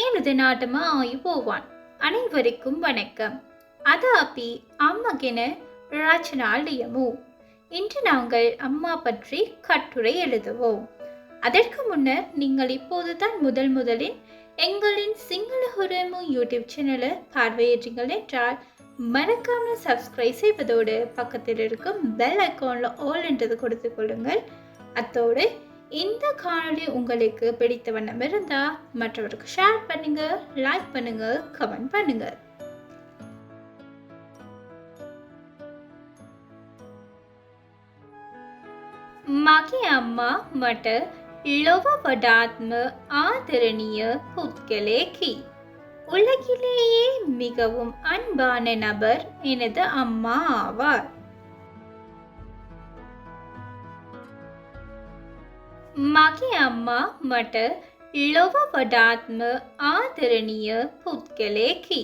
දිනාටම ආයුබෝවන්. අனைவருக்கும் வணக்கம். அதாபி அம்மகென ரச்சனால் லியமு. இன்று நாங்கள் அம்மா பற்றி கட்டுரை எழுதுவோம். அதற்கு முன்னர் நீங்கள் இப்போதுதான் முதலில் எங்களின் சிங்கள ஹுரமு யூடியூப் சேனலை பார்வையிட்டீர்கள் என்றால் மறக்காமல் சப்ஸ்கிரைப் செய்வதோடு பக்கத்தில் இருக்கும் பெல் ஐக்கானில் ஆல் என்றது கொடுத்து கொள்ளுங்கள். அத்தோடு இந்த காணொளி உங்களுக்கு பிடித்த வண்ணம் இருந்தா மற்றவருக்கு ஷேர் பண்ணுங்க, லைக் பண்ணுங்க, கமெண்ட் பண்ணுங்க. मागे अम्मा मट लोव वडात्म ஆதரணிய புத்கலேகி. உலகிலேயே மிகவும் அன்பான நபர் எனது அம்மா ஆவார். मागे अम्मा मट लोव वडात्म ஆதரணிய புத்கலேகி.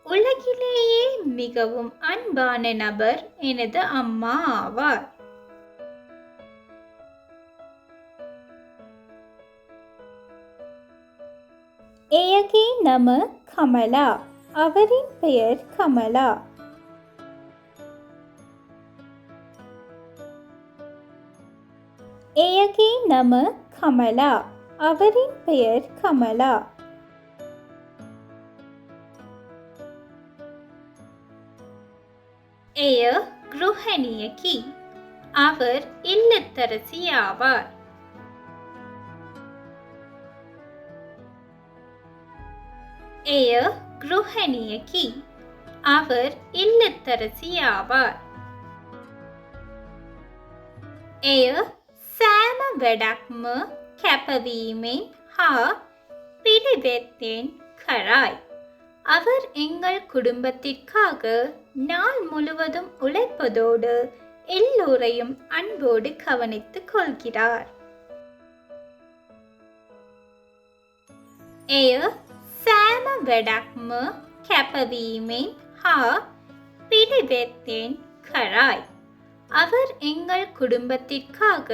உலகிலேயே மிகவும் அன்பான நபர் எனது அம்மா ஆவார். එයගේ නම කමලා. அவரின் பெயர் கமலா. එයගේ නම කමලා. அவரின் பெயர் கமலா. එය ගෘහණියකි. அவர் இல்லத்தரசி ஆவார். එය ගෘහණියකි. அவர் இல்லத்தரசி ஆவார். එය සෑම වැඩක්ම කැපවීමෙන් හා පිළිවෙත්ෙන් කරයි. அவர் எங்கள் குடும்பத்திற்காக நாள் முழுவதும் உழைப்பதோடு எல்லோரையும் அன்போடு கவனித்துக் கொள்கிறார். එය සෑම වැඩක්ම කැපවීමෙන් හා පිළිවෙත්ෙන් කරයි. அவர் எங்கள் குடும்பத்திற்காக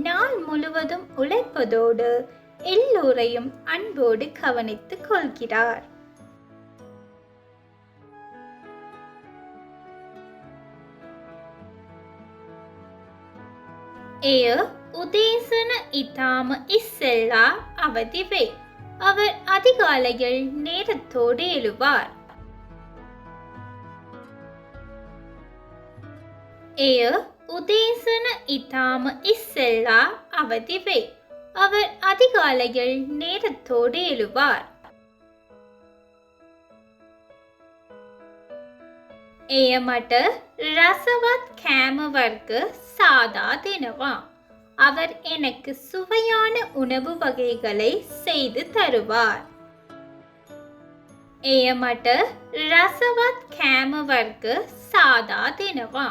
நாள் முழுவதும் உழைப்பதோடு எல்லோரையும் அன்போடு கவனித்துக் கொள்கிறார். එය උදේසන ඉතාම ඉස්සෙල්ලා අවදි වේ. அவர் அதிகாலையில் நேரத்தோடு எழுவார். එය උදේසන ඉතාම ඉස්සෙල්ලා අවදි වේ. அவர் அதிகாலையில் நேரத்தோடு எழுவார். එය මට රසවත් කෑම වර්ග சாதா දෙනවා. அவர் எனக்கு சுவையான உணவு வகைகளை செய்து தருவார். එය මට රසවත් කෑම වර්ග சாதா දෙනවා.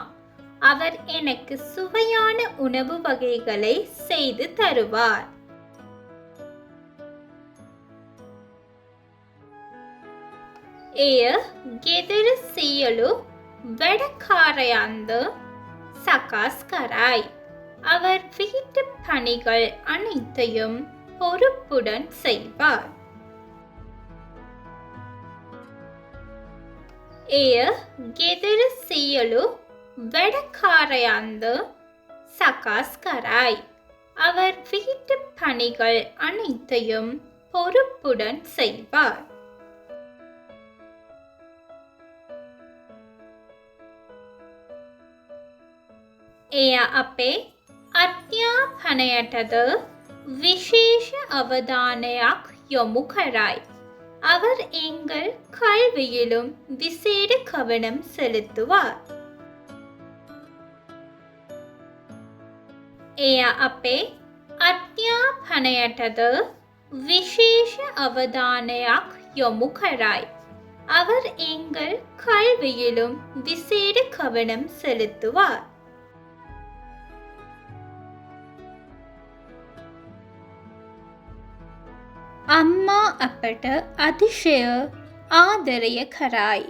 அவர் எனக்கு சுவையான உணவு வகைகளை செய்து தருவார். එය ගෙදර සියලු වැඩකාරයන්ද සකස් කරයි. அவர் வீட்டு பணிகள் அனைத்தையும் பொறுப்புடன் செய்வார். එය ගෙදර සියලු වැඩකාරයන්ද සකස් කරයි. அவர் வீட்டு பணிகள் அனைத்தையும் பொறுப்புடன் செய்வார். එය අපේ අධ්‍යාපනයටද විශේෂ අවධානයක් යොමු කරයි. அவர் எங்கள் கல்வியிலும் விசேட கவனம் செலுத்துவார். එය අපේ අධ්‍යාපනයටද විශේෂ අවධානයක් යොමු කරයි. அவர் எங்கள் கல்வியிலும் விசேட கவனம் செலுத்துவார். අම්මා අපට அதிசய ආදරය කරයි.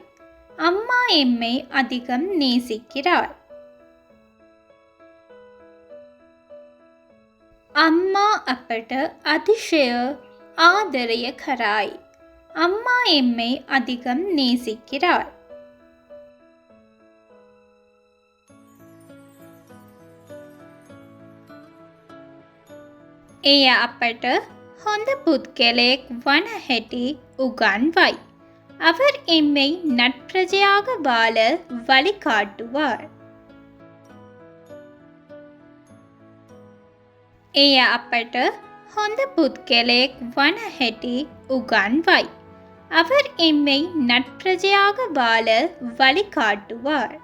அம்மா எம்மை அதிகம் நேசிக்கிறார். අම්මා අපට அதிசய ආදරය කරයි. அம்மா எம்மை அதிகம் நேசிக்கிறார். එය අපට හොඳ පුද්ගලයෙක් වන හැටි උගන්වයි. அவர் எம்மை நட்பிரஜையாக வாழ வழிகாட்டுவார். එය අපට හොඳ පුද්ගලයෙක් වන හැටි උගන්වයි. அவர் எம்மை நட்பிரஜையாக வாழ வழிகாட்டுவார்.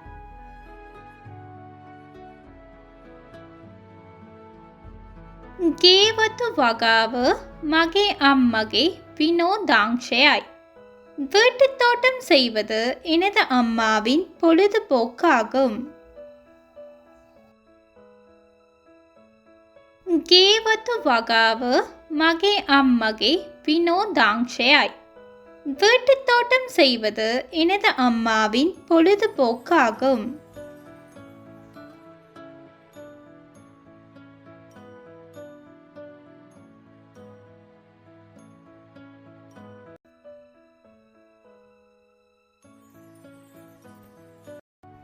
ගේවතු වගාව මගේ අම්මගේ විනෝදාංශයයි. வீட்டுத் தோட்டம் செய்வது எனது அம்மாவின் பொழுதுபோக்காகும். ගේවතු වගාව මගේ අම්මගේ විනෝදාංශයයි. வீட்டுத் தோட்டம் செய்வது எனது அம்மாவின் பொழுதுபோக்காகும்.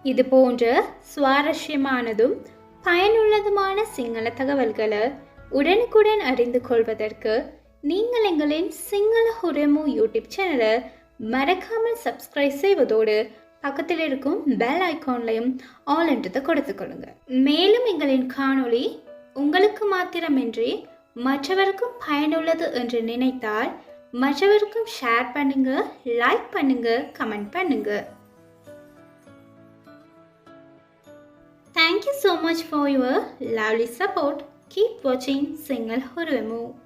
இது போன்ற சுவாரஸ்யமானதும் பயனுள்ளதுமான சிங்கள தகவல்களை உடனுக்குடன் அறிந்து கொள்வதற்கு நீங்கள் எங்களின் சிங்கள ஹுரமு யூடியூப் சேனலை மறக்காமல் சப்ஸ்கிரைப் செய்வதோடு பக்கத்தில் இருக்கும் பெல் ஐக்கான்லையும் ஆல் என்றதை கொடுத்துக்கொள்ளுங்க. மேலும் எங்களின் காணொளி உங்களுக்கு மாத்திரமின்றி மற்றவருக்கும் பயனுள்ளது என்று நினைத்தால் மற்றவருக்கும் ஷேர் பண்ணுங்க, லைக் பண்ணுங்க, கமெண்ட் பண்ணுங்க. Thank you so much for your lovely support. Keep watching Single Hurremu.